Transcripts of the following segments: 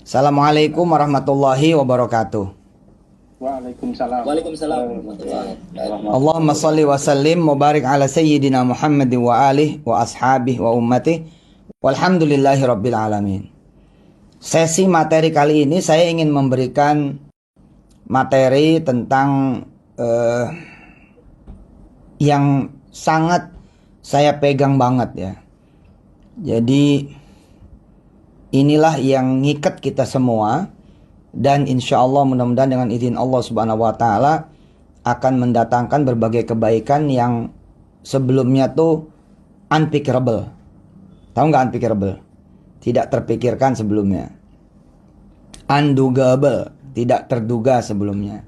Assalamualaikum warahmatullahi wabarakatuh. Waalaikumsalam. Waalaikumsalam warahmatullahi wabarakatuh. Allahumma salli wa sallim mubarik ala sayyidina Muhammadin wa alihi wa ashabihi wa ummati walhamdulillahi rabbil alamin. Sesi materi kali ini saya ingin memberikan materi tentang yang sangat saya pegang banget ya. Jadi inilah yang ngikat kita semua, dan insya Allah mudah-mudahan dengan izin Allah Subhanahu wa Ta'ala akan mendatangkan berbagai kebaikan yang sebelumnya tuh unpikirable. Tahu nggak unpikirable? Tidak terpikirkan sebelumnya. Undugable, tidak terduga sebelumnya.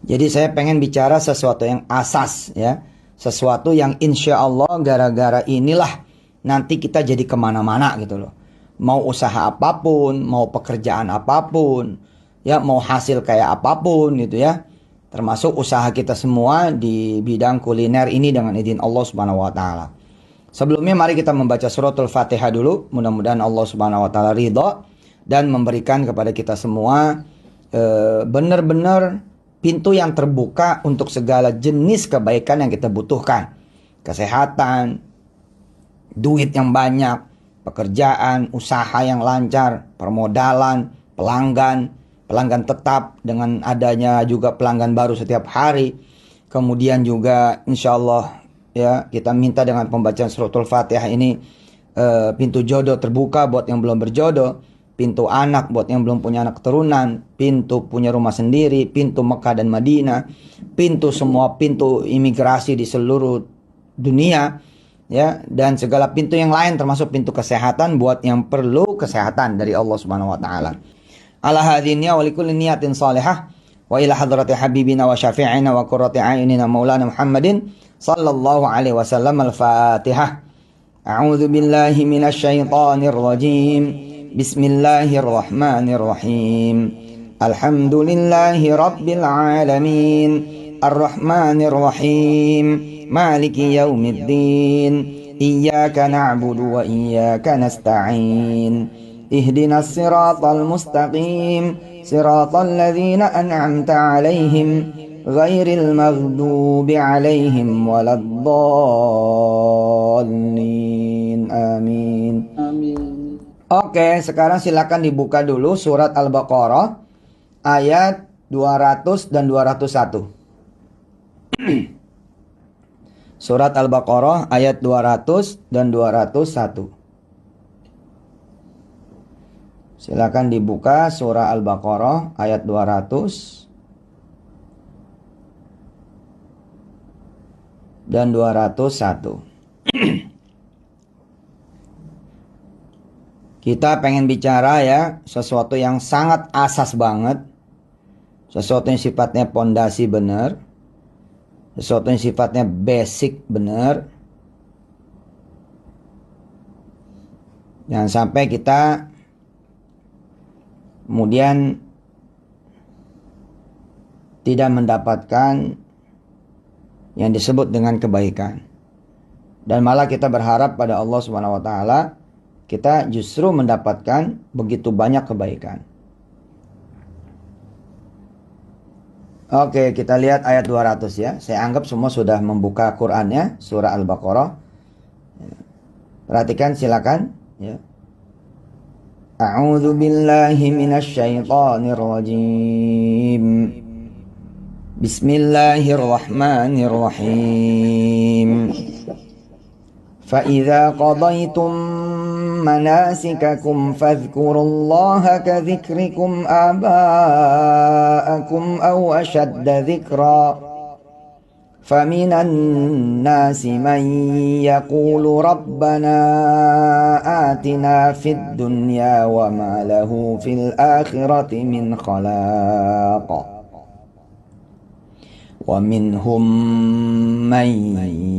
Jadi saya pengen bicara sesuatu yang asas ya, sesuatu yang insya Allah gara-gara inilah nanti kita jadi kemana-mana gitu loh. Mau usaha apapun, mau pekerjaan apapun, ya mau hasil kayak apapun gitu ya. Termasuk usaha kita semua di bidang kuliner ini dengan izin Allah Subhanahu wa Ta'ala. Sebelumnya mari kita membaca suratul Fatihah dulu. Mudah-mudahan Allah Subhanahu wa Ta'ala ridha dan memberikan kepada kita semua benar-benar pintu yang terbuka untuk segala jenis kebaikan yang kita butuhkan. Kesehatan, duit yang banyak, pekerjaan, usaha yang lancar, permodalan, pelanggan tetap dengan adanya juga pelanggan baru setiap hari. Kemudian juga insya Allah ya kita minta dengan pembacaan suratul Fatihah ini pintu jodoh terbuka buat yang belum berjodoh, pintu anak buat yang belum punya anak keturunan, pintu punya rumah sendiri, pintu Mekah dan Madinah, semua pintu imigrasi di seluruh dunia ya, dan segala pintu yang lain termasuk pintu kesehatan buat yang perlu kesehatan dari Allah Subhanahu wa Ta'ala. Ala hadhihi wa likulli niyatin salihah wa ila hadrati habibina wa syafi'ina wa qurrati a'yunina maulana Muhammadin sallallahu alaihi wasallam. Al-Fatihah. A'udzu billahi minasy syaithanir rajim. Bismillahirrahmanirrahim. Alhamdulillahi rabbil alamin. Ar-Rahmanir Rahim. Maliki yaumiddin. Iyyaka na'budu wa iyyaka nasta'in. Ihdinas siratal mustaqim. Siratal ladzina an'amta 'alaihim ghairil maghdubi 'alaihim waladdallin. Amin. Amin. Oke, sekarang silakan dibuka dulu surat Al-Baqarah ayat 200 dan 201. Surat Al-Baqarah ayat 200 dan 201. Silakan dibuka surah Al-Baqarah ayat 200 dan 201. Kita pengen bicara ya sesuatu yang sangat asas banget, sesuatu yang sifatnya pondasi benar, sesuatu yang sifatnya basic benar. Jangan sampai kita kemudian tidak mendapatkan yang disebut dengan kebaikan, dan malah kita berharap pada Allah Subhanahu wa Ta'ala kita justru mendapatkan begitu banyak kebaikan. Oke, kita lihat ayat 200 ya. Saya anggap semua sudah membuka Qur'annya, surah Al-Baqarah. Perhatikan silakan ya. A'udzu billahi minasy syaithanir rajim. Bismillahirrahmanirrahim. فَإِذَا قَضَيْتُمْ مَنَاسِكَكُمْ فَاذْكُرُوا اللَّهَ كَذِكْرِكُمْ آبَاءَكُمْ أَوْ أَشَدَّ ذِكْرًا فَمِنَ النَّاسِ مَنْ يَقُولُ رَبَّنَا آتِنَا فِي الدُّنْيَا وَمَا لَهُ فِي الْآخِرَةِ مِنْ خَلَاقٍ وَمِنْهُمْ مَنْ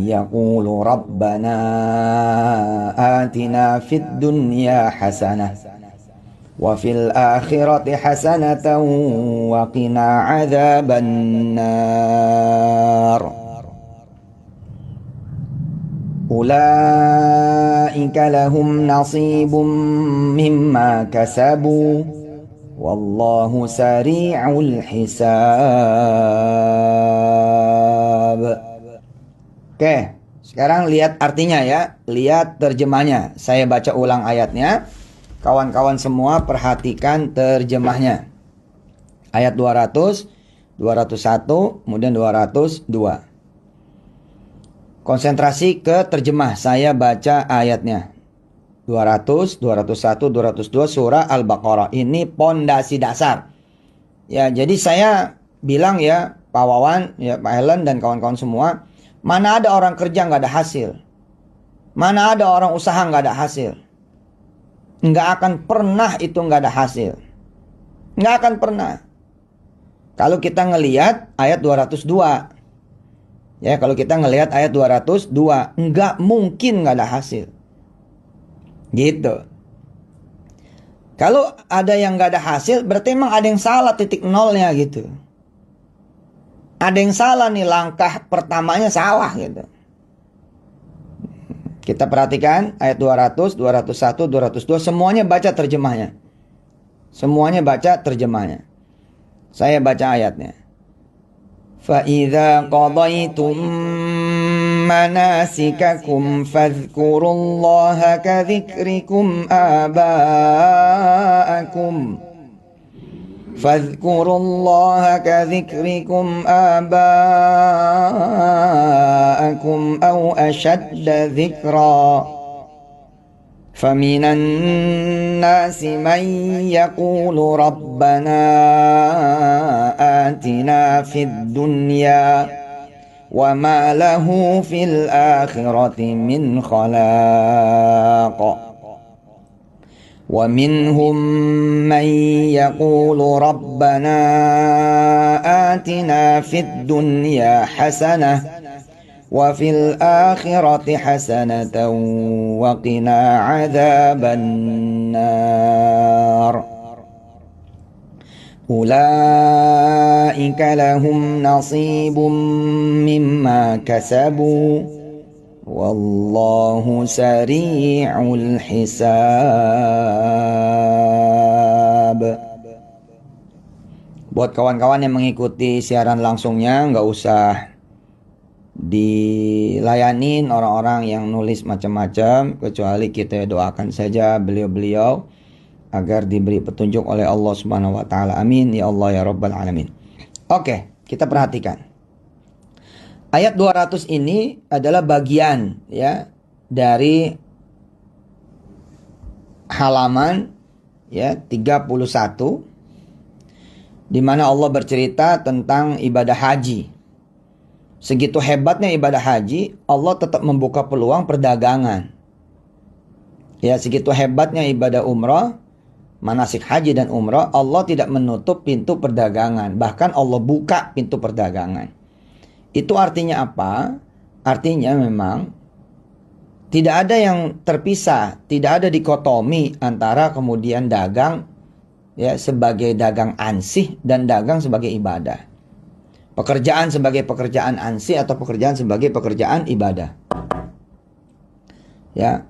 يَقُولُ رَبَّنَا آتِنَا فِي الدُّنْيَا حَسَنَةً وَفِي الْآخِرَةِ حَسَنَةً وَقِنَا عَذَابَ النَّارِ أُولَئِكَ لَهُمْ نَصِيبٌ مِّمَّا كَسَبُوا Wallahu sari'ul hisab. Oke, sekarang lihat artinya ya, lihat terjemahnya. Saya baca ulang ayatnya. Kawan-kawan semua perhatikan terjemahnya. Ayat 200, 201, kemudian 202. Konsentrasi ke terjemah. Saya baca ayatnya. 200, 201, 202 surah Al-Baqarah. Ini pondasi dasar. Ya, jadi saya bilang ya, Pak Wawan, ya Pak Helen dan kawan-kawan semua, mana ada orang kerja nggak ada hasil? Mana ada orang usaha nggak ada hasil? Nggak akan pernah itu nggak ada hasil. Nggak akan pernah. Kalau kita ngelihat ayat 202. Ya, kalau kita ngelihat ayat 202, nggak mungkin nggak ada hasil. Gitu. Kalau ada yang nggak ada hasil, berarti emang ada yang salah titik nolnya gitu. Ada yang salah nih, langkah pertamanya salah gitu. Kita perhatikan ayat 200, 201, 202, semuanya baca terjemahnya. Semuanya baca terjemahnya. Saya baca ayatnya. فَإِذَا قَضَيْتُمْ مَنَاسِكَكُمْ فَاذْكُرُوا اللَّهَ كَذِكْرِكُمْ آبَاءَكُمْ فاذكروا الله كذكركم آباءكم أو أشد ذكرا فمن الناس من يقول ربنا آتنا في الدنيا وما له في الآخرة من خلاق ومنهم من يقول ربنا آتنا في الدنيا حسنة وفي الآخرة حسنة وقنا عذاب النار أولئك لهم نصيب مما كسبوا Wallahu sari'ul hisab. Buat kawan-kawan yang mengikuti siaran langsungnya, nggak usah dilayanin orang-orang yang nulis macam-macam, kecuali kita doakan saja beliau-beliau agar diberi petunjuk oleh Allah Subhanahu wa taala. Amin ya Allah ya rabbal alamin. Oke, kita perhatikan. Ayat 200 ini adalah bagian ya dari halaman ya 31 di mana Allah bercerita tentang ibadah haji. Segitu hebatnya ibadah haji, Allah tetap membuka peluang perdagangan. Ya, segitu hebatnya ibadah umrah, manasik haji dan umrah, Allah tidak menutup pintu perdagangan, bahkan Allah buka pintu perdagangan. Itu artinya apa? Artinya memang tidak ada yang terpisah, tidak ada dikotomi antara kemudian dagang ya sebagai dagang ansih dan dagang sebagai ibadah. Pekerjaan sebagai pekerjaan ansih atau pekerjaan sebagai pekerjaan ibadah. Ya,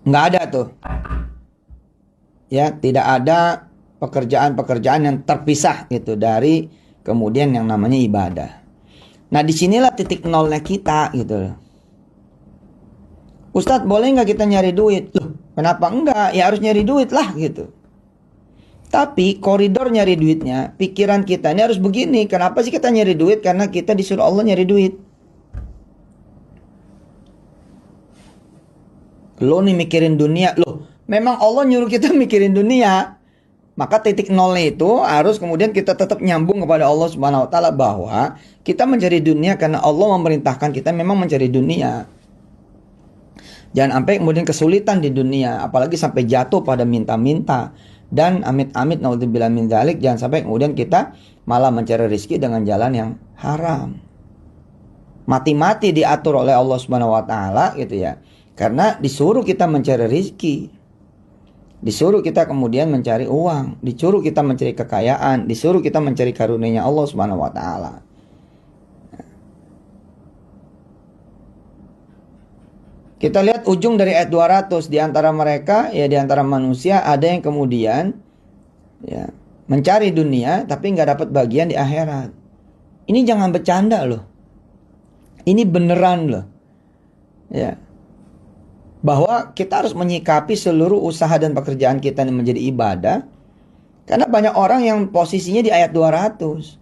nggak ada tuh. Ya, tidak ada pekerjaan-pekerjaan yang terpisah gitu dari kemudian yang namanya ibadah. Nah, disinilah titik nolnya kita gitu loh. Ustadz, boleh nggak kita nyari duit? Loh, kenapa enggak? Ya harus nyari duit lah gitu. Tapi koridor nyari duitnya, pikiran kita ini harus begini. Kenapa sih kita nyari duit? Karena kita disuruh Allah nyari duit. Lo nih mikirin dunia. Loh, memang Allah nyuruh kita mikirin dunia. Maka titik nolnya itu harus kemudian kita tetap nyambung kepada Allah Subhanahu wa taala bahwa kita mencari dunia karena Allah memerintahkan kita memang mencari dunia. Jangan sampai kemudian kesulitan di dunia, apalagi sampai jatuh pada minta-minta. Dan amit-amit naudzubillah min dzalik, jangan sampai kemudian kita malah mencari rezeki dengan jalan yang haram. Mati-mati diatur oleh Allah Subhanahu wa taala gitu ya. Karena disuruh kita mencari rezeki. Disuruh kita kemudian mencari uang, disuruh kita mencari kekayaan, disuruh kita mencari karunia Allah Subhanahu wa taala. Kita lihat ujung dari ayat 200, di antara mereka ya di antara manusia ada yang kemudian ya mencari dunia tapi nggak dapat bagian di akhirat. Ini jangan bercanda loh. Ini beneran loh. Ya. Bahwa kita harus menyikapi seluruh usaha dan pekerjaan kita yang menjadi ibadah. Karena banyak orang yang posisinya di ayat 200.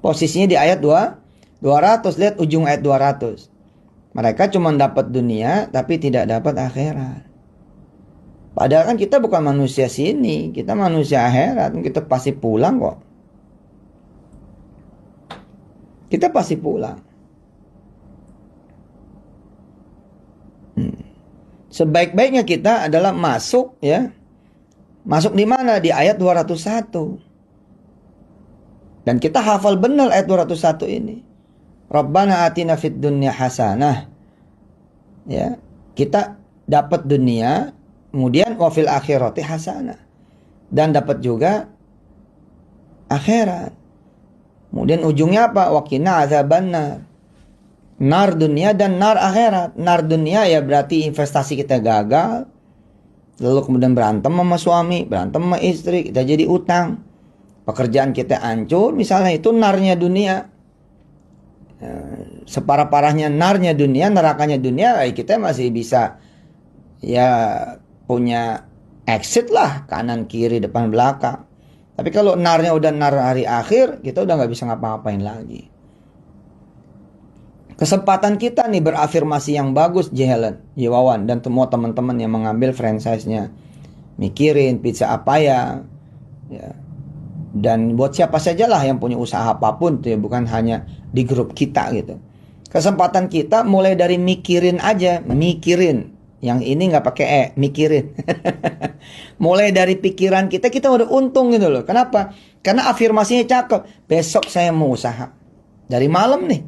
Posisinya di ayat 200. Lihat ujung ayat 200. Mereka cuma dapat dunia tapi tidak dapat akhirat. Padahal kan kita bukan manusia sini. Kita manusia akhirat. Kita pasti pulang kok. Kita pasti pulang. Sebaik-baiknya kita adalah masuk, ya. Masuk di mana? Di ayat 201. Dan kita hafal benar ayat 201 ini. Rabbana atina fid dunya hasanah. Ya, kita dapat dunia, kemudian wa fil akhirati hasanah. Dan dapat juga akhirat. Kemudian ujungnya apa? Wa qina adzabannar. Nar dunia dan nar akhirat. Nar dunia ya berarti investasi kita gagal. Lalu kemudian berantem sama suami, berantem sama istri, kita jadi utang. Pekerjaan kita hancur, misalnya itu narnya dunia. Separah-parahnya narnya dunia, nerakanya dunia, kita masih bisa ya punya exit lah, kanan kiri depan belakang. Tapi kalau narnya udah nar hari akhir, kita udah nggak bisa ngapa-ngapain lagi. Kesempatan kita nih berafirmasi yang bagus, Jehelen, Yewawan, dan semua teman-teman yang mengambil franchise-nya. Mikirin pizza apa ya. Dan buat siapa sajalah yang punya usaha apapun tuh ya, bukan hanya di grup kita gitu. Kesempatan kita mulai dari mikirin aja, mikirin. Yang ini nggak pakai mikirin. Mulai dari pikiran kita udah untung gitu loh. Kenapa? Karena afirmasinya cakep. Besok saya mau usaha. Dari malam nih.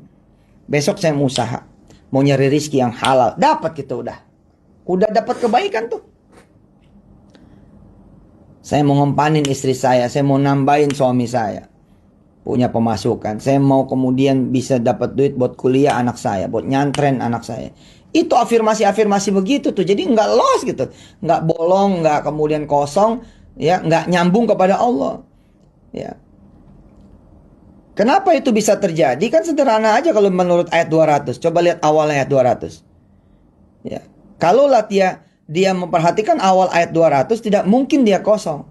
Besok saya mau usaha. Mau nyari rizki yang halal. Dapat kita udah. Udah dapat kebaikan tuh. Saya mau ngempanin istri saya. Saya mau nambahin suami saya. Punya pemasukan. Saya mau kemudian bisa dapat duit buat kuliah anak saya. Buat nyantren anak saya. Itu afirmasi-afirmasi begitu tuh. Jadi nggak lost gitu. Nggak bolong. Nggak kemudian kosong. Ya, nggak nyambung kepada Allah. Ya. Kenapa itu bisa terjadi? Kan sederhana aja kalau menurut ayat 200. Coba lihat awal ayat 200. Ya. Kalaulah dia memperhatikan awal ayat 200, tidak mungkin dia kosong.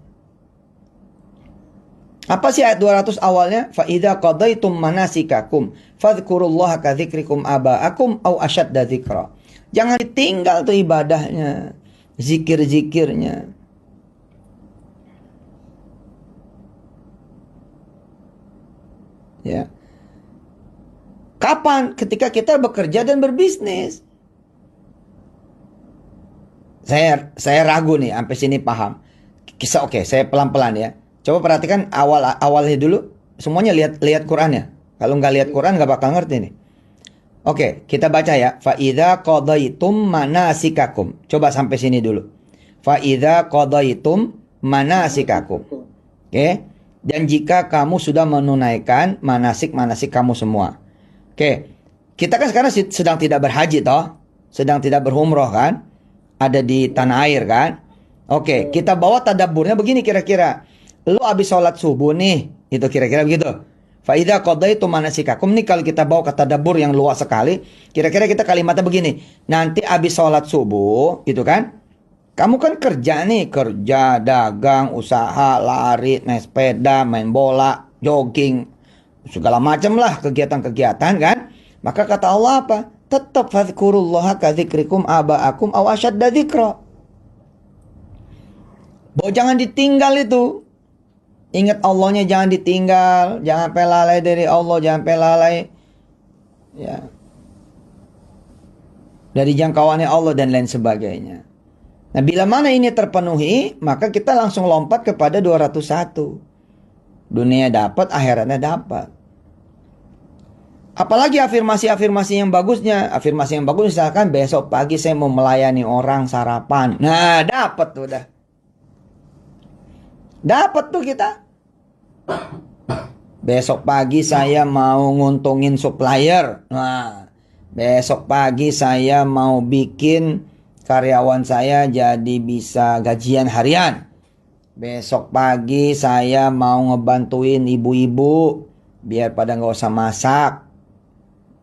Apa sih ayat 200 awalnya? Fa idza qadaitum manasikakum fadhkurullaha ka dzikrikum aba'akum au asyadda dzikra. Jangan ditinggal tuh ibadahnya, zikir-zikirnya. Ya. Kapan? Ketika kita bekerja dan berbisnis. Saya ragu nih, sampai sini paham. Oke, saya pelan-pelan ya. Coba perhatikan awalnya dulu. Semuanya lihat Qurannya. Kalau nggak lihat Quran nggak bakal ngerti nih. Oke, kita baca ya. Fa idza qadaitum manasikakum. Coba sampai sini dulu. Fa idza qadaitum manasikakum. Oke. Dan jika kamu sudah menunaikan manasik-manasik kamu semua. Oke. Kita kan sekarang sedang tidak berhaji toh. Sedang tidak berumroh kan. Ada di tanah air kan. Oke. Kita bawa tadabburnya begini kira-kira. Lu habis sholat subuh nih. Itu kira-kira begitu. Fa idza qadaitum manasikakum. Nih kalau kita bawa ke tadabbur yang luas sekali. Kira-kira kita kalimatnya begini. Nanti habis sholat subuh. Gitu kan. Kamu kan kerja nih, kerja, dagang, usaha, lari, naik sepeda, main bola, jogging, segala macam lah kegiatan-kegiatan kan. Maka kata Allah apa? Tetap fadhkurullaha ka dzikrikum aba'akum aw asyadda dzikra. Bahwa jangan ditinggal itu. Ingat Allahnya jangan ditinggal, jangan pelalai dari Allah, jangan pelalai ya dari jangkauannya Allah dan lain sebagainya. Nah, bila mana ini terpenuhi, maka kita langsung lompat kepada 201. Dunia dapat, akhiratnya dapat. Apalagi afirmasi-afirmasi yang bagusnya. Afirmasi yang bagus misalkan besok pagi saya mau melayani orang sarapan. Nah, dapat tuh udah. Dapat tuh kita. Besok pagi saya mau nguntungin supplier. Nah, besok pagi saya mau bikin karyawan saya jadi bisa gajian harian. Besok pagi saya mau ngebantuin ibu-ibu biar pada nggak usah masak.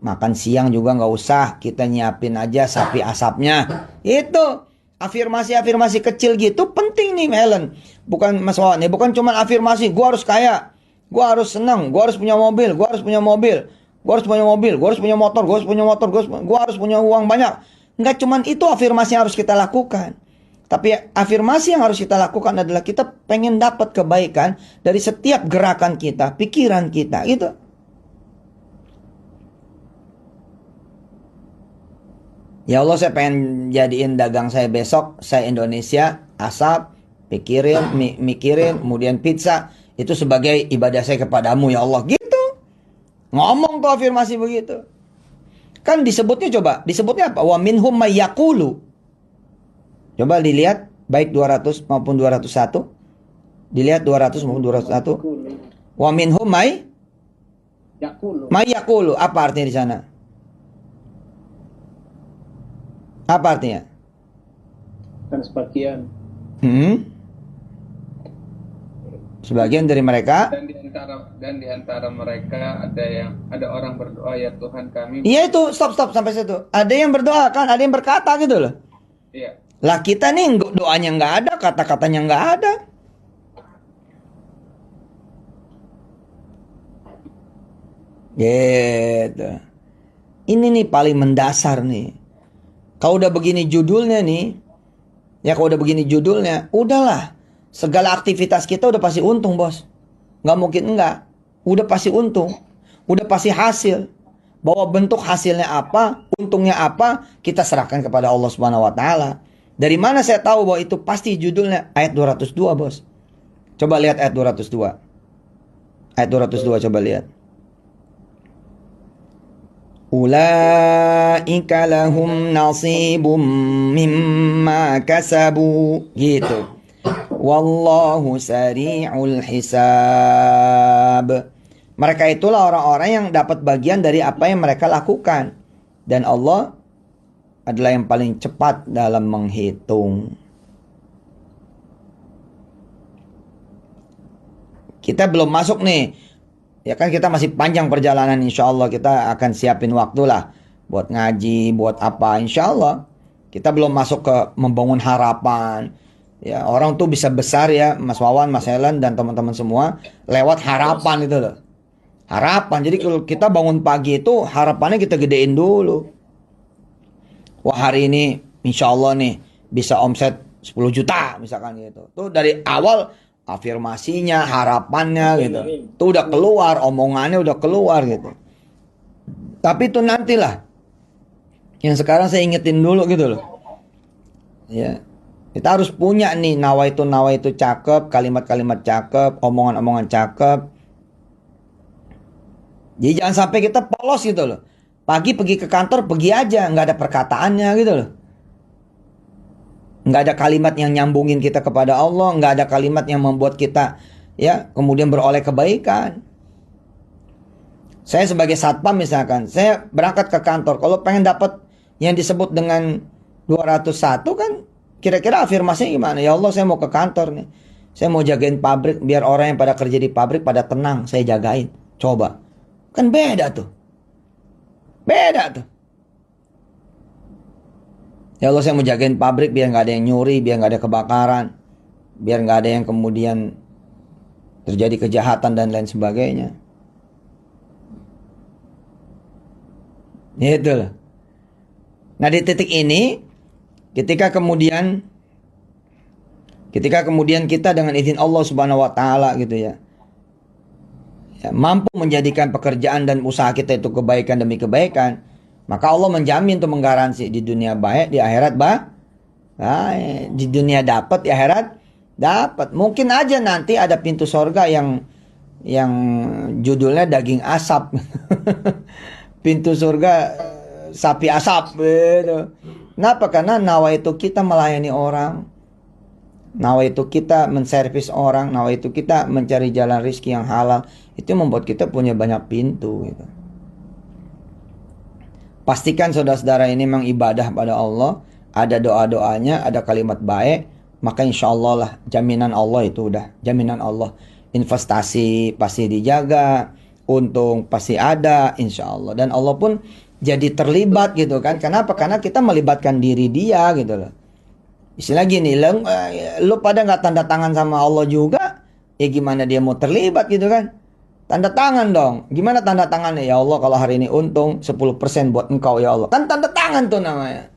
Makan siang juga nggak usah, kita nyiapin aja sapi asapnya. Itu afirmasi-afirmasi kecil gitu penting nih Helen. Bukan Mas Wawan nih, bukan cuma afirmasi gua harus kaya, gua harus senang, gua harus punya mobil, gua harus punya mobil, gua harus punya mobil, gua harus punya motor, gua harus punya motor, gua harus punya uang banyak. Nggak cuma itu afirmasi yang harus kita lakukan. Tapi afirmasi yang harus kita lakukan adalah kita pengen dapat kebaikan dari setiap gerakan kita, pikiran kita, gitu. Ya Allah, saya pengen jadiin dagang saya besok, saya Indonesia, asap, mikirin, kemudian pizza. Itu sebagai ibadah saya kepadamu ya Allah, gitu. Ngomong tuh afirmasi begitu. Kan disebutnya apa? Wa minhum may yaqulu. Coba dilihat baik 200 maupun 201. Dilihat 200 maupun 201. Wa minhum may yaqulu. Apa artinya di sana? Apa artinya? Dan sebagian. Sebagian dari mereka. Dan di antara mereka ada orang berdoa, ya Tuhan kami. Iya itu, stop sampai situ. Ada yang berdoa kan, ada yang berkata gitu loh. Iya. Lah kita nih doanya nggak ada, kata-katanya nggak ada. Gitu. Ini nih paling mendasar nih. Kalau udah begini judulnya nih, udahlah. Segala aktivitas kita udah pasti untung, bos. Nggak mungkin enggak. Udah pasti untung. Udah pasti hasil. Bahwa bentuk hasilnya apa, untungnya apa, kita serahkan kepada Allah Subhanahu wa taala. Dari mana saya tahu bahwa itu pasti judulnya ayat 202, bos? Coba lihat ayat 202. Ayat 202 coba lihat. Ulaika lahum nasibum mimma kasabu, gitu. Wallahu sari'ul hisab. Mereka itulah orang-orang yang dapat bagian dari apa yang mereka lakukan. Dan Allah adalah yang paling cepat dalam menghitung. Kita belum masuk nih. Ya kan kita masih panjang perjalanan, insya Allah kita akan siapin waktu lah buat ngaji, buat apa, insya Allah. Kita belum masuk ke membangun harapan. Ya, orang tuh bisa besar ya, Mas Wawan, Mas Helen, dan teman-teman semua lewat harapan itu loh. Harapan, jadi kalau kita bangun pagi itu harapannya kita gedein dulu. Wah hari ini insya Allah nih bisa omset 10 juta misalkan gitu. Tuh dari awal afirmasinya, harapannya gitu. Tuh udah keluar, omongannya udah keluar gitu. Tapi itu nantilah. Yang sekarang saya ingetin dulu gitu loh. Ya. Kita harus punya nih nawa itu cakep, kalimat-kalimat cakep, omongan-omongan cakep. Jadi jangan sampai kita polos gitu loh. Pagi pergi ke kantor, pergi aja, nggak ada perkataannya gitu loh. Nggak ada kalimat yang nyambungin kita kepada Allah, nggak ada kalimat yang membuat kita ya kemudian beroleh kebaikan. Saya sebagai satpam misalkan, saya berangkat ke kantor, kalau pengen dapat yang disebut dengan 201 kan, kira-kira afirmasinya gimana? Ya Allah, saya mau ke kantor nih, saya mau jagain pabrik biar orang yang pada kerja di pabrik pada tenang, saya jagain. Coba, kan beda tuh. Ya Allah, saya mau jagain pabrik biar nggak ada yang nyuri, biar nggak ada kebakaran, biar nggak ada yang kemudian terjadi kejahatan dan lain sebagainya. Itu loh. Nah di titik ini, ketika kemudian kita dengan izin Allah Subhanahu Wa Taala gitu ya, mampu menjadikan pekerjaan dan usaha kita itu kebaikan demi kebaikan, maka Allah menjamin untuk menggaransi di dunia baik, di akhirat baik. Di dunia dapat, di akhirat dapat. Mungkin aja nanti ada pintu sorga yang judulnya daging asap. Pintu surga sapi asap gitu. Kenapa? Karena nawa itu kita melayani orang, nawa itu kita menservis orang, nawa itu kita mencari jalan rezeki yang halal. Itu membuat kita punya banyak pintu gitu. Pastikan saudara-saudara ini memang ibadah pada Allah, ada doa-doanya, ada kalimat baik, maka insya Allah lah, jaminan Allah itu udah, jaminan Allah. Investasi pasti dijaga, untung pasti ada, insya Allah. Dan Allah pun jadi terlibat gitu kan. Kenapa? Karena kita melibatkan diri dia gitu loh. Istilah gini, lu pada nggak tanda tangan sama Allah juga, ya gimana dia mau terlibat gitu kan? Tanda tangan dong. Gimana tanda tangannya? Ya Allah, kalau hari ini untung 10% buat engkau ya Allah. Kan tanda tangan tuh namanya.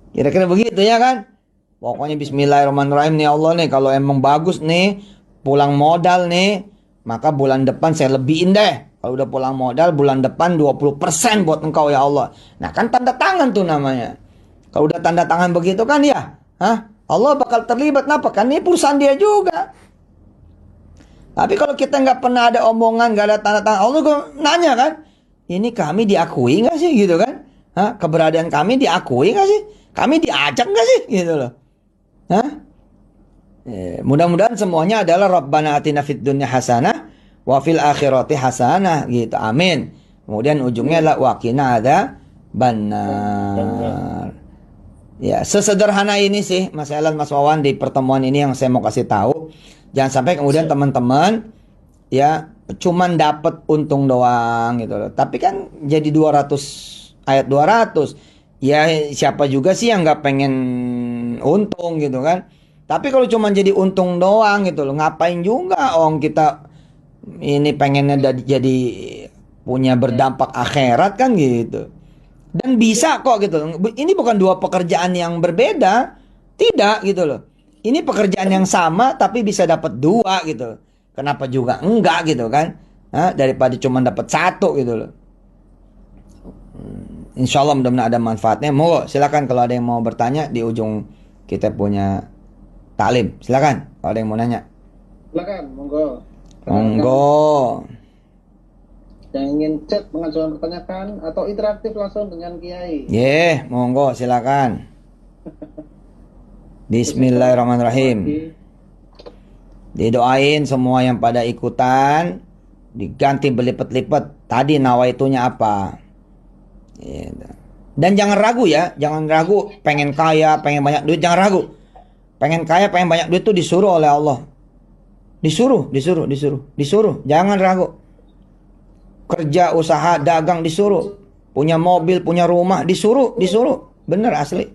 Kira-kira begitu ya kan? Pokoknya bismillahirrahmanirrahim nih Allah nih. Kalau emang bagus nih, pulang modal nih, maka bulan depan saya lebihin deh. Kalau udah pulang modal, bulan depan 20% buat engkau ya Allah. Nah kan tanda tangan tuh namanya. Kalau udah tanda tangan begitu kan ya, Allah bakal terlibat. Kenapa? Kan ini perusahaan dia juga. Tapi kalau kita nggak pernah ada omongan, nggak ada tanda tangan, Allah juga nanya kan, ini kami diakui nggak sih gitu kan? Keberadaan kami diakui nggak sih? Kami diajak nggak sih gitu loh? Mudah-mudahan semuanya adalah Rabbana atina fid dunya hasanah wa fil akhirati hasanah gitu. Amin. Kemudian ujungnya adalah wa qina adzabannar. Ya, sesederhana ini sih Mas Elan, Mas Wawan, di pertemuan ini yang saya mau kasih tahu. Jangan sampai kemudian teman-teman ya cuman dapat untung doang gitu loh. Tapi kan jadi 200 ayat 200. Ya siapa juga sih yang nggak pengen untung gitu kan. Tapi kalau cuma jadi untung doang gitu loh, ngapain juga kita ini pengennya jadi punya berdampak akhirat kan gitu. Dan bisa kok gitu. Ini bukan dua pekerjaan yang berbeda. Tidak gitu loh. Ini pekerjaan yang sama tapi bisa dapat dua gitu. Kenapa juga enggak gitu kan? Daripada cuma dapat satu gitu loh. Insya Allah mudah-mudahan ada manfaatnya. Mau silakan kalau ada yang mau bertanya di ujung kita punya taklim. Silakan kalau ada yang mau nanya. Silakan, monggo. Monggo. Yang ingin chat mengajukan pertanyaan atau interaktif langsung dengan Kiai. Monggo silakan. Bismillahirrahmanirrahim. Didoain semua yang pada ikutan, diganti berlipat-lipat. Tadi nawaitunya apa? Dan jangan ragu ya, jangan ragu. Pengen kaya, pengen banyak duit, jangan ragu. Pengen kaya, pengen banyak duit itu disuruh oleh Allah. Disuruh. Jangan ragu. Kerja, usaha, dagang disuruh. Punya mobil, punya rumah disuruh. Bener asli.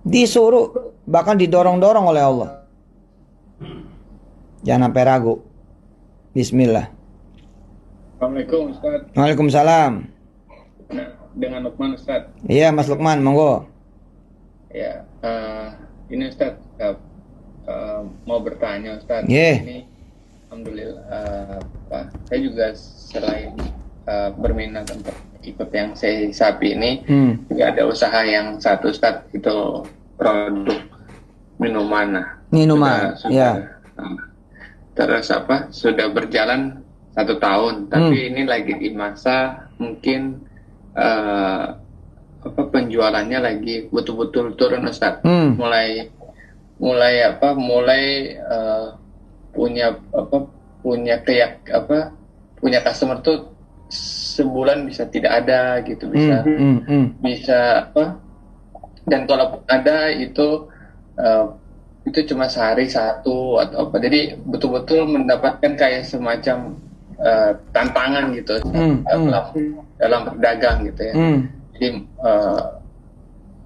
Disuruh, bahkan didorong-dorong oleh Allah. Jangan sampai ragu. Bismillah. Assalamualaikum Ustaz. Waalaikumsalam. Nah, dengan Lukman Ustaz. Iya Mas Lukman, monggo. Ya, ini Ustaz, mau bertanya Ustaz. Yeah. Ini alhamdulillah saya juga selain berminat untuk ikut yang saya sapi ini, juga ada usaha yang satu Ustaz, itu produk minuman. Ya. Terus sudah berjalan 1 tahun, tapi ini lagi di masa mungkin penjualannya lagi betul-betul turun Ustaz. Mulai punya customer tuh sebulan bisa tidak ada gitu, bisa dan kalau ada itu cuma sehari satu atau apa, jadi betul-betul mendapatkan kayak semacam tantangan gitu dalam berdagang gitu ya. Jadi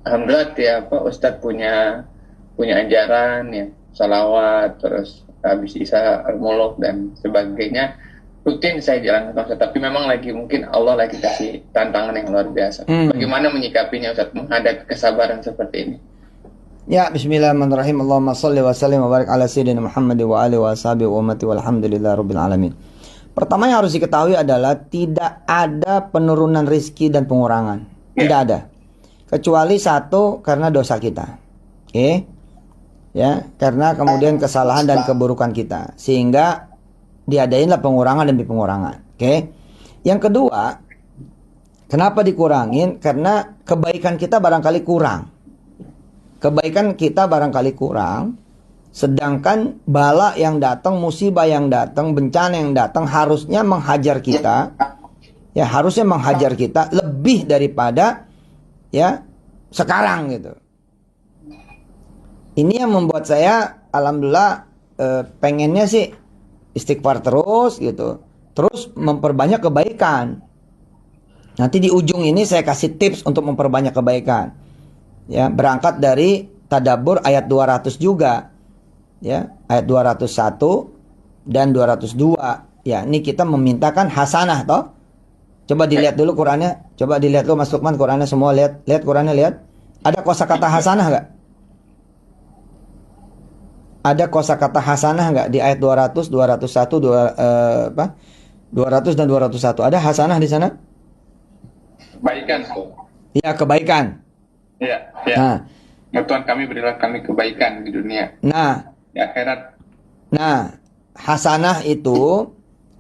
alhamdulillah ya Ustadz punya ajaran ya, salawat, terus habis isa al-muluk dan sebagainya rutin saya jalankan Ustaz, tapi memang mungkin Allah lagi kasih tantangan yang luar biasa. Bagaimana menyikapinya Ustaz menghadapi kesabaran seperti ini? Ya, bismillahirrahmanirrahim. Allahumma shalli wa sallim wa barik ala sayyidina Muhammad wa alihi wa sahbihi wa ummati walhamdulillahirabbil alamin. Pertama yang harus diketahui adalah tidak ada penurunan rizki dan pengurangan. Tidak ada. Kecuali satu, karena dosa kita. Oke? Ya, karena kemudian kesalahan dan keburukan kita, sehingga diadainlah pengurangan demi pengurangan. Oke? Yang kedua, kenapa dikurangin? Karena kebaikan kita barangkali kurang. Sedangkan bala yang datang, musibah yang datang, bencana yang datang harusnya menghajar kita. Ya, harusnya menghajar kita lebih daripada ya sekarang gitu. Ini yang membuat saya alhamdulillah pengennya sih istighfar terus gitu. Terus memperbanyak kebaikan. Nanti di ujung ini saya kasih tips untuk memperbanyak kebaikan. Ya, berangkat dari tadabbur ayat 200 juga. Ya, ayat 201 dan 202. Ya, ini kita memintakan hasanah toh. Coba dilihat dulu Qurannya. Coba dilihat dulu Mas Lukman Qurannya semua, lihat Qurannya, lihat. Ada kosakata hasanah enggak? Ada kosakata hasanah enggak di ayat 200, 201, 200 dan 201? Ada hasanah di sana? Kebaikan. Iya, kebaikan. Iya, ya. Nah, Ya Tuhan, kami berilah kami kebaikan di dunia, nah, di akhirat. nah, hasanah itu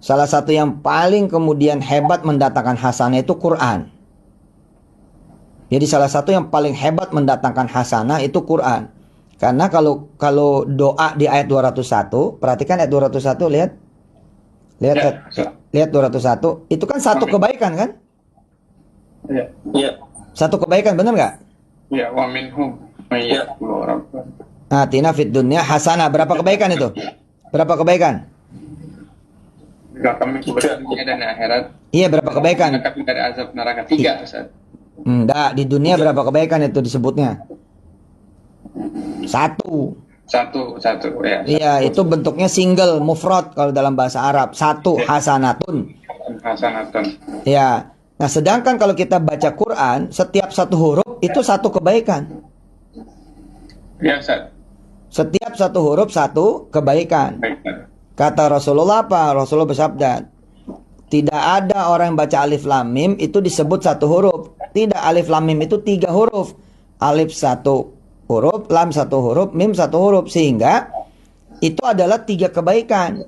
salah satu yang paling kemudian hebat mendatangkan hasanah itu Quran. Jadi salah satu yang paling hebat mendatangkan hasanah itu Quran. Karena kalau doa di ayat 201, perhatikan ayat 201, lihat. Lihat, Ya. lihat 201. Itu kan satu kebaikan kan? Iya. Iya. Satu kebaikan, benar nggak? Ya, wa minhum may yaqulu rabbana. Atina fid dunya hasanah. Berapa kebaikan itu? Berapa kebaikan? Berilah kami kebaikan dunia dan akhirat. Iya, berapa kebaikan? Kami dari azab neraka. 3, Ustaz. Enggak, di dunia berapa kebaikan itu disebutnya? Satu. Satu ya. Iya, itu bentuknya single, mufrad kalau dalam bahasa Arab. Satu, hasanatun. Hasanatun. Ya. Nah, sedangkan kalau kita baca Quran, setiap satu huruf itu satu kebaikan. Ya, Ustaz. Setiap satu huruf satu kebaikan. Baik. Kata Rasulullah apa? Rasulullah bersabda, tidak ada orang yang baca alif lam mim itu disebut satu huruf. Tidak, alif lam mim itu 3 huruf. Alif satu huruf, lam satu huruf, mim satu huruf. Sehingga itu adalah 3 kebaikan.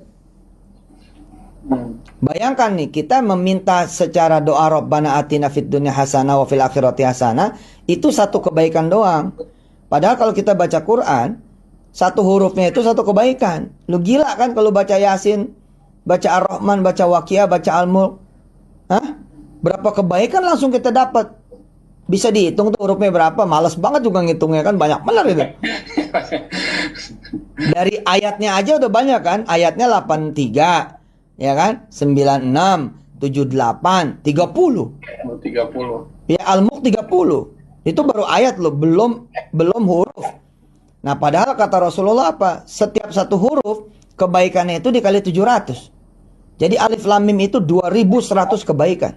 Bayangkan nih, kita meminta secara doa Rabbana atina fid dunya hasanah wa fil akhirati hasanah, itu satu kebaikan doang. Padahal kalau kita baca Quran, satu hurufnya itu satu kebaikan. Lu gila kan kalau baca Yasin, baca Ar-Rahman, baca Waqiah, baca Al-Mulk. Hah? Berapa kebaikan langsung kita dapat? Bisa dihitung tuh hurufnya berapa? Males banget juga ngitungnya kan, banyak benar itu. Dari ayatnya aja udah banyak kan? Ayatnya 83. Ya kan? 96, 78, 30. 30. Ya, Al-Mulk 30. Itu baru ayat loh, belum huruf. Nah, padahal kata Rasulullah apa? Setiap satu huruf kebaikannya itu dikali 700. Jadi alif lam mim itu 2100 kebaikan.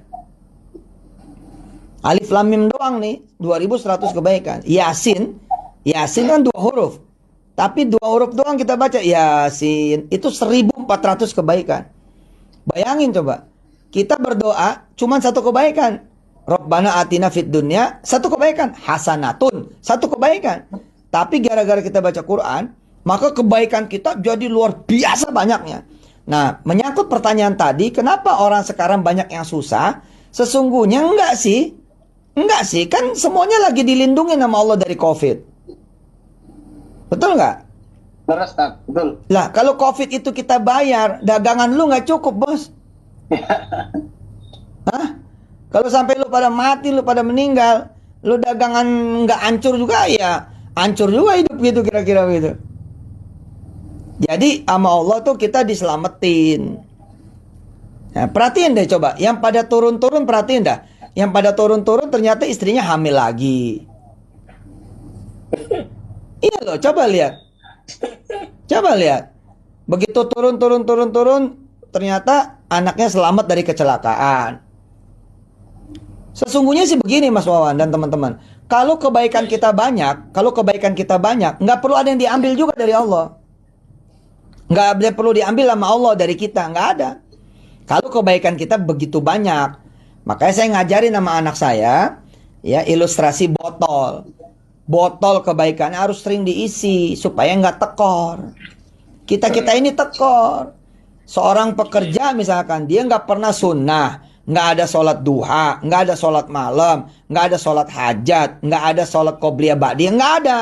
Alif lam mim doang nih 2100 kebaikan. Yasin kan 2 huruf. Tapi 2 huruf doang kita baca Yasin, itu 1400 kebaikan. Bayangin coba, kita berdoa cuma satu kebaikan. Rabbana atina fid dunya, satu kebaikan. Hasanatun, satu kebaikan. Tapi gara-gara kita baca Quran, maka kebaikan kita jadi luar biasa banyaknya. Nah, menyangkut pertanyaan tadi, kenapa orang sekarang banyak yang susah? Sesungguhnya enggak sih. Enggak sih, kan semuanya lagi dilindungi sama Allah dari COVID. Betul nggak? Terus, betul. Lah, kalau COVID itu kita bayar, dagangan lu nggak cukup, bos. Hah? Kalau sampai lu pada mati, lu pada meninggal, lu dagangan nggak hancur juga, ya hancur juga hidup gitu, kira-kira gitu. Jadi sama Allah tuh kita diselamatin. Nah, perhatiin deh coba, yang pada turun-turun perhatiin dah. Yang pada turun-turun ternyata istrinya hamil lagi. Iya loh, coba lihat. Coba lihat. Begitu turun, ternyata anaknya selamat dari kecelakaan. Sesungguhnya sih begini Mas Wawan dan teman-teman. Kalau kebaikan kita banyak, nggak perlu ada yang diambil juga dari Allah. Nggak perlu diambil sama Allah dari kita, nggak ada. Kalau kebaikan kita begitu banyak, makanya saya ngajarin sama anak saya, ya, ilustrasi botol. Botol kebaikannya harus sering diisi supaya nggak tekor. Kita ini tekor. Seorang pekerja misalkan dia nggak pernah sunnah, nggak ada sholat duha, nggak ada sholat malam, nggak ada sholat hajat, nggak ada sholat qobliyah ba'diyah, nggak ada.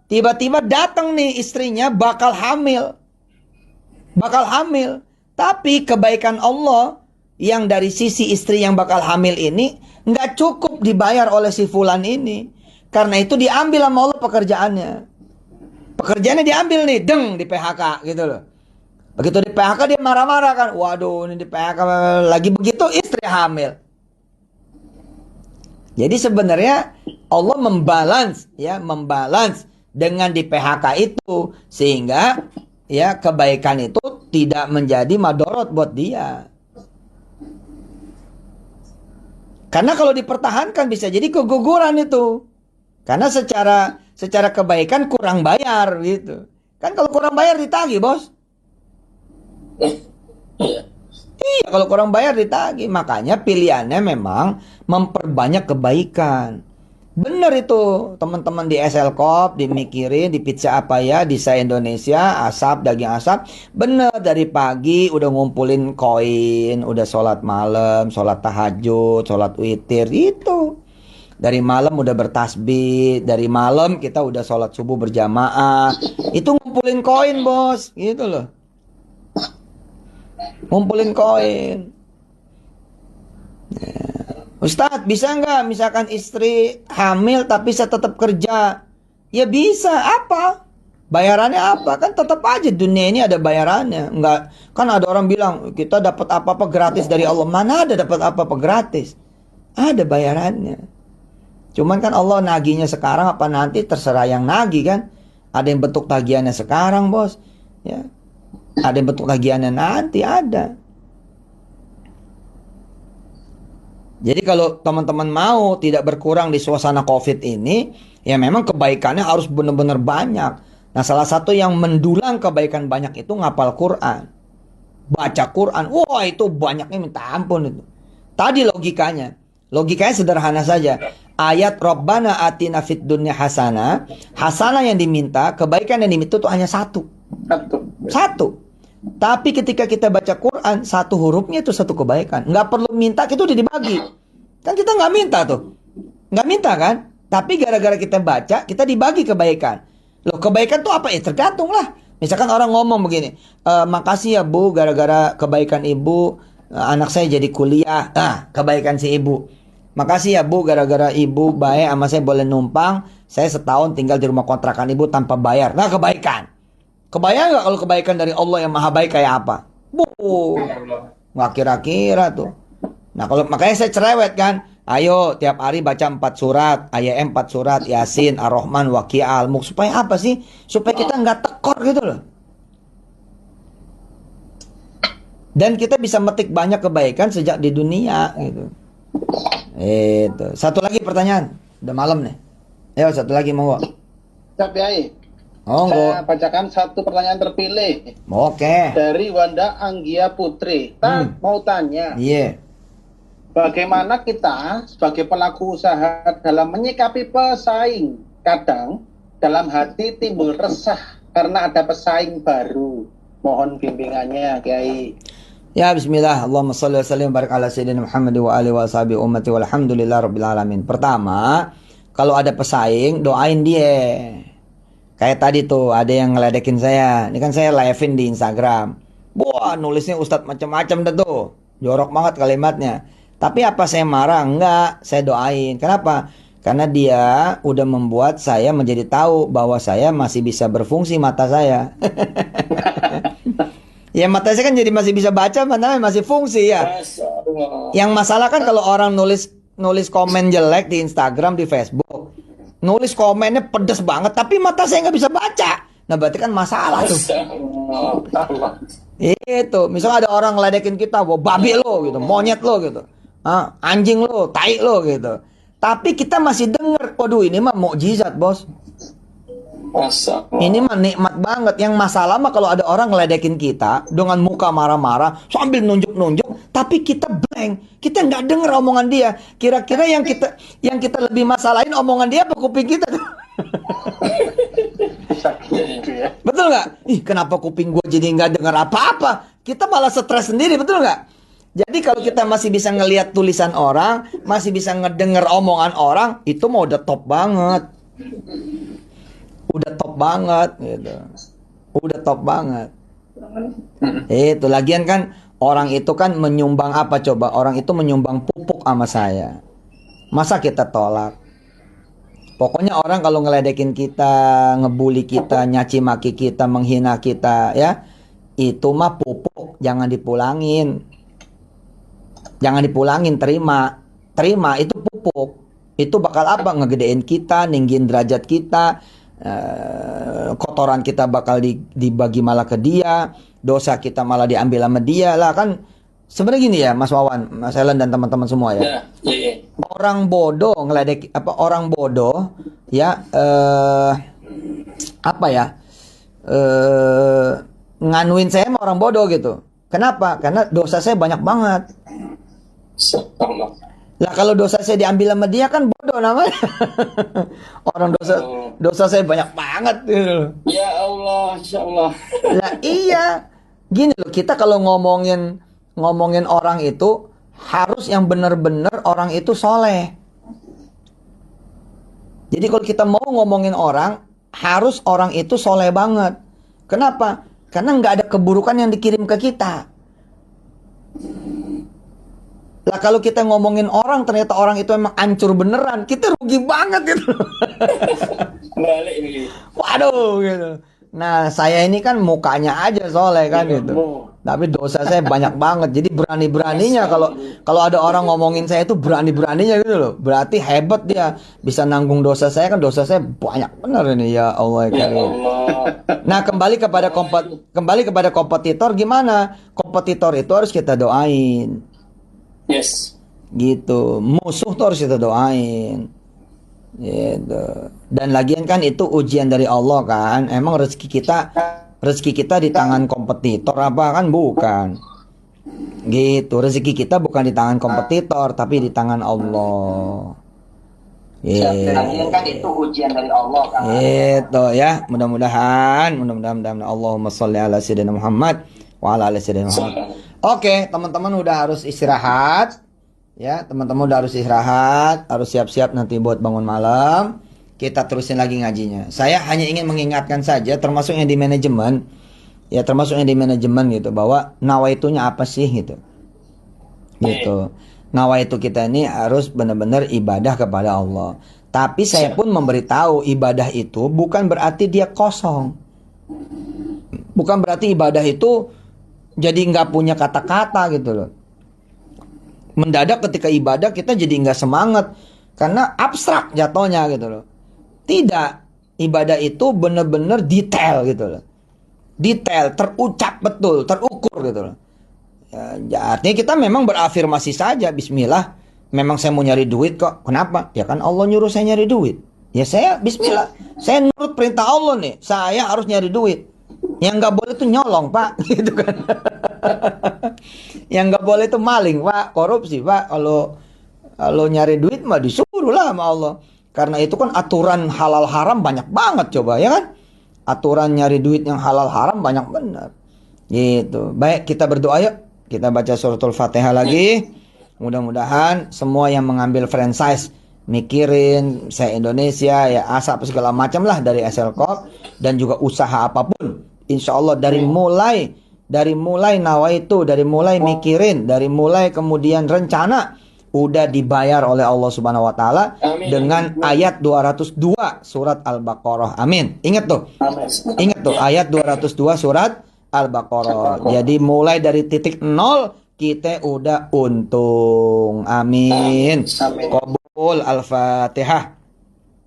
Tiba-tiba datang nih istrinya bakal hamil. Tapi kebaikan Allah yang dari sisi istri yang bakal hamil ini nggak cukup dibayar oleh si fulan ini. Karena itu diambil sama Allah pekerjaannya. Pekerjaannya diambil nih, deng, di PHK gitu loh. Begitu di PHK dia marah-marah kan. Waduh, ini di PHK lagi begitu istri hamil. Jadi sebenarnya Allah membalance dengan di PHK itu sehingga ya kebaikan itu tidak menjadi madorot buat dia. Karena kalau dipertahankan bisa jadi keguguran itu. Karena secara kebaikan kurang bayar gitu. Kan kalau kurang bayar ditagih, Bos. Iya, kalau kurang bayar ditagih. Makanya pilihannya memang memperbanyak kebaikan. Bener itu, teman-teman di SLCOP, dimikirin, di pizza apa ya, di Saya Indonesia, asap, daging asap. Bener, dari pagi udah ngumpulin koin, udah sholat malam, sholat tahajud, sholat witir, itu. Dari malam udah bertasbih, dari malam kita udah sholat subuh berjamaah. Itu ngumpulin koin, Bos, gitu loh. Ngumpulin koin. Ya. Ustadz, bisa nggak misalkan istri hamil tapi saya tetap kerja? Ya bisa, apa? Bayarannya apa? Kan tetap aja dunia ini ada bayarannya. Nggak, kan ada orang bilang kita dapat apa-apa gratis dari Allah. Mana ada dapat apa-apa gratis? Ada bayarannya. Cuman kan Allah nagihnya sekarang apa nanti terserah yang nagih kan. Ada yang bentuk tagihannya sekarang, Bos. Ya. Ada yang bentuk tagihannya nanti ada. Jadi kalau teman-teman mau tidak berkurang di suasana COVID ini, ya memang kebaikannya harus benar-benar banyak. Nah, salah satu yang mendulang kebaikan banyak itu ngapal Quran. Baca Quran. Wah, itu banyaknya minta ampun itu. Tadi logikanya. Logikanya sederhana saja. Ayat Rabbana atina fid dunya hasanah. Hasanah yang diminta, kebaikan yang diminta itu hanya satu. Satu. Tapi ketika kita baca Quran, satu hurufnya itu satu kebaikan. Nggak perlu minta, itu udah dibagi. Kan kita nggak minta tuh. Nggak minta kan? Tapi gara-gara kita baca, kita dibagi kebaikan. Loh, kebaikan tuh apa? Tergantung lah. Misalkan orang ngomong begini, makasih ya Bu, gara-gara kebaikan Ibu, anak saya jadi kuliah. Kebaikan si Ibu. Makasih ya Bu, gara-gara Ibu baik sama saya boleh numpang. Saya setahun tinggal di rumah kontrakan Ibu tanpa bayar. Nah, kebaikan. Kebayang nggak kalau kebaikan dari Allah yang maha baik kayak apa? Nggak kira-kira tuh. Nah, kalau makanya saya cerewet kan. Ayo tiap hari baca 4 surat, ayat 4 surat, Yasin, Ar-Rahman, Waqiah, Al-Mulk. Supaya apa sih? Supaya kita nggak tekor gitu loh. Dan kita bisa metik banyak kebaikan sejak di dunia gitu. Itu. Satu lagi pertanyaan. Udah malam nih. Ayo satu lagi mau. Tapi saya bacakan satu pertanyaan terpilih. Oke. Dari Wanda Anggia Putri. Mau tanya. Iya. Bagaimana kita sebagai pelaku usaha dalam menyikapi pesaing? Kadang dalam hati timbul resah karena ada pesaing baru. Mohon bimbingannya, Kiai. Ya, bismillah. Allahumma shalli wa sallim barik ala sayyidina Muhammad wa alihi wa sahbihi ummati walhamdulillah rabbil alamin. Pertama, kalau ada pesaing, doain dia. Kayak tadi tuh ada yang ngeledekin saya. Ini kan saya live-in di Instagram. Wah, nulisnya Ustadz macam-macam dah tuh. Jorok banget kalimatnya. Tapi apa saya marah? Enggak, saya doain. Kenapa? Karena dia udah membuat saya menjadi tahu bahwa saya masih bisa berfungsi mata saya. Ya mata saya kan jadi masih bisa baca, matanya masih fungsi ya. Yang masalah kan kalau orang nulis komen jelek di Instagram, di Facebook. Nulis komennya pedes banget, tapi mata saya nggak bisa baca. Nah berarti kan masalah tuh. Itu, misalnya ada orang ngeledekin kita, wah babi lo gitu, monyet lo gitu, anjing lo, tai lo gitu. Tapi kita masih denger, waduh ini mah mukjizat bos. Ini mah nikmat banget. Yang masalah mah kalau ada orang ngeledekin kita dengan muka marah-marah sambil nunjuk-nunjuk, tapi kita blank, kita nggak denger omongan dia. Kira-kira yang kita lebih masalahin omongan dia apa kuping kita? Betul nggak? Ih, kenapa kuping gue jadi nggak denger apa-apa? Kita malah stres sendiri, betul nggak? Jadi kalau kita masih bisa ngelihat tulisan orang, masih bisa ngedenger omongan orang, itu mau udah top banget. Udah top banget gitu. Udah top banget. Itu lagian kan orang itu kan menyumbang apa coba? Orang itu menyumbang pupuk sama saya. Masa kita tolak? Pokoknya orang kalau ngeledekin kita, ngebully kita, nyaci maki kita, menghina kita, ya, itu mah pupuk, jangan dipulangin. Jangan dipulangin, terima. Terima, itu pupuk. Itu bakal apa? Ngegedein kita, ninggin derajat kita, kotoran kita bakal dibagi malah ke dia, dosa kita malah diambil sama dia lah kan. Sebenarnya gini ya, Mas Wawan, Mas Ellen dan teman-teman semua ya. Orang bodoh ngeledek orang bodoh ya nganuin saya sama orang bodoh gitu. Kenapa? Karena dosa saya banyak banget. Lah kalau dosa saya diambil sama dia kan bodoh namanya. Orang dosa saya banyak banget gitu. Ya Allah, insya Allah. Lah iya. Gini loh, kita kalau ngomongin orang itu harus yang benar-benar orang itu soleh. Jadi kalau kita mau ngomongin orang, harus orang itu soleh banget. Kenapa? Karena nggak ada keburukan yang dikirim ke kita. Lah kalau kita ngomongin orang, ternyata orang itu emang hancur beneran, kita rugi banget gitu. Balik ini. Waduh gitu. Nah saya ini kan mukanya aja soleh kan gitu, tapi dosa saya banyak banget. Jadi berani-beraninya kalau ada orang ngomongin saya itu berani-beraninya gitu loh. Berarti hebat dia bisa nanggung dosa saya, kan dosa saya banyak benar ini ya Allah ya Allah. Nah kembali kepada kompetitor, gimana? Kompetitor itu harus kita doain. Yes. Gitu. Musuh tuh harus kita doain. Gitu. Dan lagian kan itu ujian dari Allah kan. Emang rezeki kita di tangan kompetitor apa kan? Bukan. Gitu. Rezeki kita bukan di tangan kompetitor tapi di tangan Allah. Gitu. Lagian kan itu ujian dari Allah kan. Gitu ya. Mudah-mudahan Allahumma sholli ala sayyidina Muhammad wa ala ali sayyidina Muhammad. Oke, teman-teman udah harus istirahat. Ya, teman-teman udah harus istirahat, harus siap-siap nanti buat bangun malam. Kita terusin lagi ngajinya. Saya hanya ingin mengingatkan saja, termasuk yang di manajemen, ya termasuk yang di manajemen gitu, bahwa nawaitunya apa sih gitu. Gitu. Nawaitu kita ini harus benar-benar ibadah kepada Allah. Tapi saya pun memberitahu ibadah itu bukan berarti dia kosong. Bukan berarti ibadah itu jadi nggak punya kata-kata gitu loh. Mendadak ketika ibadah kita jadi nggak semangat karena abstrak jatuhnya gitu loh. Tidak, ibadah itu benar-benar detail gitu loh. Detail, terucap betul, terukur gitu loh. Ya, artinya kita memang berafirmasi saja, Bismillah. Memang saya mau nyari duit kok. Kenapa? Ya kan Allah nyuruh saya nyari duit. Ya saya Bismillah. Saya nurut perintah Allah nih. Saya harus nyari duit. Yang nggak boleh itu nyolong Pak, gitu kan. Yang nggak boleh itu maling Pak, korupsi Pak. Kalau nyari duit mah disuruh lah sama Allah. Karena itu kan aturan halal haram banyak banget coba ya kan. Aturan nyari duit yang halal haram banyak benar. Gitu. Baik, kita berdoa yuk. Kita baca suratul Fatihah lagi. Mudah-mudahan semua yang mengambil franchise, mikirin saya Indonesia ya asap segala macam lah dari SL Corp dan juga usaha apapun. Insya Allah dari mulai nawaitu, dari mulai mikirin, dari mulai kemudian rencana udah dibayar oleh Allah Subhanahu wa taala dengan ayat 202 surat Al-Baqarah. Amin. Ingat tuh. Ingat tuh ayat 202 surat Al-Baqarah. Jadi mulai dari titik nol kita udah untung. Amin. Qabul. Al-Fatihah.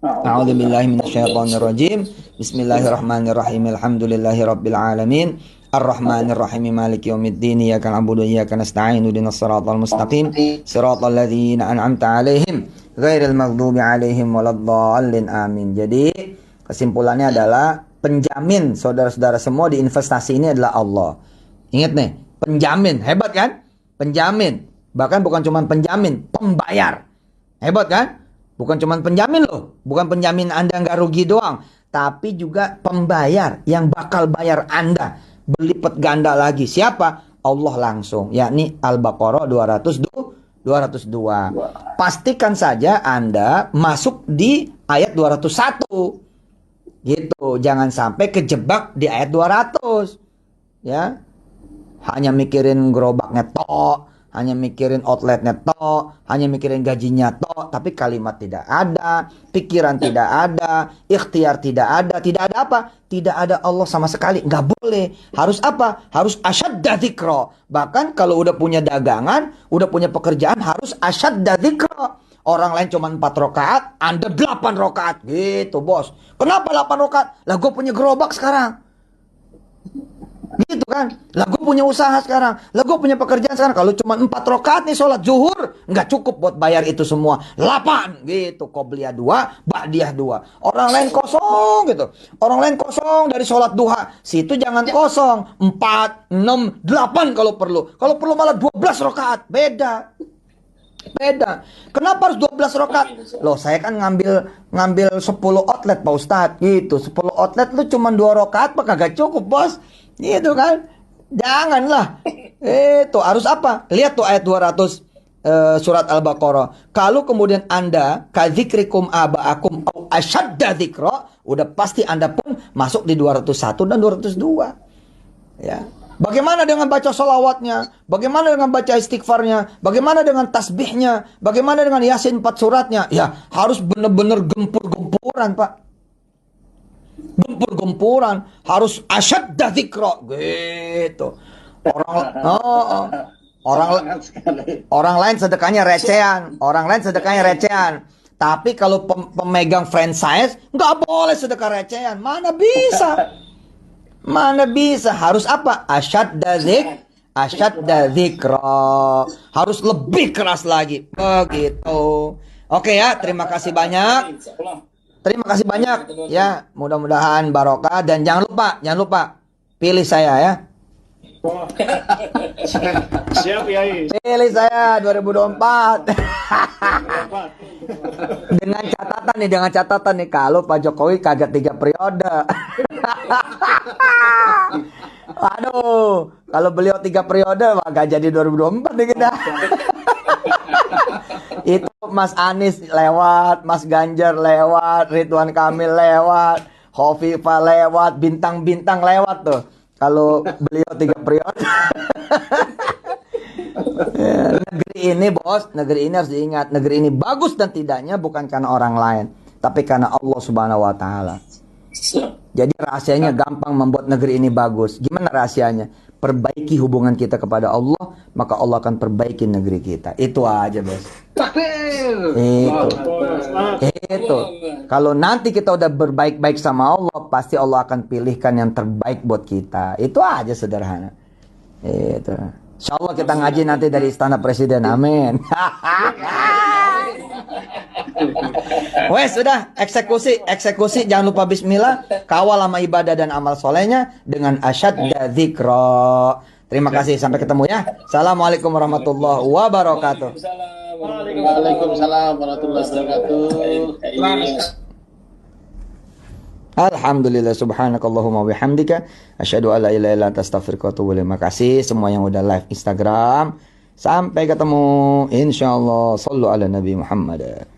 A'udzu billahi minasyaitonir rajim. Bismillahirrahmanirrahim. Alhamdulillahirabbil alamin. Ar-Rahmanir Rahim. Maliki yaumiddin. Iyyaka na'budu wa iyyaka nasta'in. Ihdinas siratal mustaqim. Siratal ladzina an'amta 'alaihim ghairil maghdubi 'alaihim waladdallin. Amin. Jadi kesimpulannya adalah penjamin saudara-saudara semua di investasi ini adalah Allah. Ingat nih, penjamin. Hebat kan? Penjamin. Bahkan bukan cuma penjamin, pembayar. Hebat kan? Bukan cuma penjamin loh. Bukan penjamin Anda nggak rugi doang. Tapi juga pembayar yang bakal bayar Anda. Berlipat ganda lagi. Siapa? Allah langsung. Yakni Al-Baqarah 202. Pastikan saja Anda masuk di ayat 201. Gitu. Jangan sampai kejebak di ayat 200. Ya. Hanya mikirin gerobaknya tok. hanya mikirin outletnya tok, hanya mikirin gajinya tok, tapi kalimat tidak ada, pikiran tidak ada, ikhtiar tidak ada apa? Tidak ada Allah sama sekali, nggak boleh. Harus apa? Harus asyadda dzikra. Bahkan kalau udah punya dagangan, udah punya pekerjaan, harus asyadda dzikra. Orang lain cuma 4 rakaat, Anda 8 rakaat. Gitu, bos. Kenapa 8 rakaat? Lah gue punya gerobak sekarang. Gitu kan. Lah gue punya usaha sekarang. Lah gue punya pekerjaan sekarang. Kalau cuma 4 rakaat nih sholat zuhur, nggak cukup buat bayar itu semua. 8 gitu. Qobliyah 2, ba'diyah 2. Orang lain kosong gitu. Orang lain kosong dari sholat duha. Situ jangan kosong. 4, 6, 8 kalau perlu. Kalau perlu malah 12 rakaat. Beda. Kenapa harus 12 rakaat? Loh, saya kan ngambil 10 outlet Pak Ustadz gitu. 10 outlet lu cuma 2 rakaat maka gak cukup, bos. Gitu kan? Janganlah. Itu harus apa? Lihat tuh ayat 200 surat Al-Baqarah. Kalau kemudian Anda kadzikrikum aba'akum au asyadda dzikra, udah pasti Anda pun masuk di 201 dan 202. Ya. Bagaimana dengan baca sholawatnya? Bagaimana dengan baca istighfarnya? Bagaimana dengan tasbihnya? Bagaimana dengan Yasin 4 suratnya? Ya, harus benar-benar gempur-gempuran, Pak. Gempur-gempuran. Harus asyadda dzikra. Gitu. Orang lain sedekahnya recehan. Tapi kalau pemegang franchise, nggak boleh sedekah recehan. Mana bisa, harus apa? Asyadda dzikra. Harus lebih keras lagi. Begitu. Oke ya, terima kasih banyak. Ya, mudah-mudahan barokah dan jangan lupa pilih saya ya. Siap, Yai. Pilih saya 2024. Dengan catatan nih kalau Pak Jokowi kagak 3 periode. Aduh, kalau beliau 3 periode gak jadi 2024 nih kita. Itu Mas Anies lewat, Mas Ganjar lewat, Ridwan Kamil lewat, Khofifah lewat, bintang-bintang lewat tuh. Kalau beliau 3 periode. Negeri ini, bos, negeri ini harus diingat. Negeri ini bagus dan tidaknya bukan karena orang lain, tapi karena Allah Subhanahu wa Ta'ala. Jadi rahasianya gampang membuat negeri ini bagus. Gimana rahasianya? Perbaiki hubungan kita kepada Allah, maka Allah akan perbaiki negeri kita. Itu aja, bos. Itu. Kalau nanti kita udah berbaik-baik sama Allah, pasti Allah akan pilihkan yang terbaik buat kita. Itu aja sederhana. Itu. Insya Allah kita ngaji nanti dari Istana Presiden. Amin. Wes, sudah eksekusi. Jangan lupa bismillah. Kawal sama ibadah dan amal solehnya dengan asyadda dzikra. Terima kasih, sampai ketemu ya. Assalamualaikum warahmatullahi wabarakatuh. Waalaikumsalam warahmatullahi wabarakatuh. Alhamdulillah, subhanakallahumma bihamdika asyhadu alla ilaha illa anta astaghfiruka wa atubu ilaik. Terima kasih semua yang udah live Instagram. Sampai ketemu insyaallah. Shallu ala Nabi Muhammad.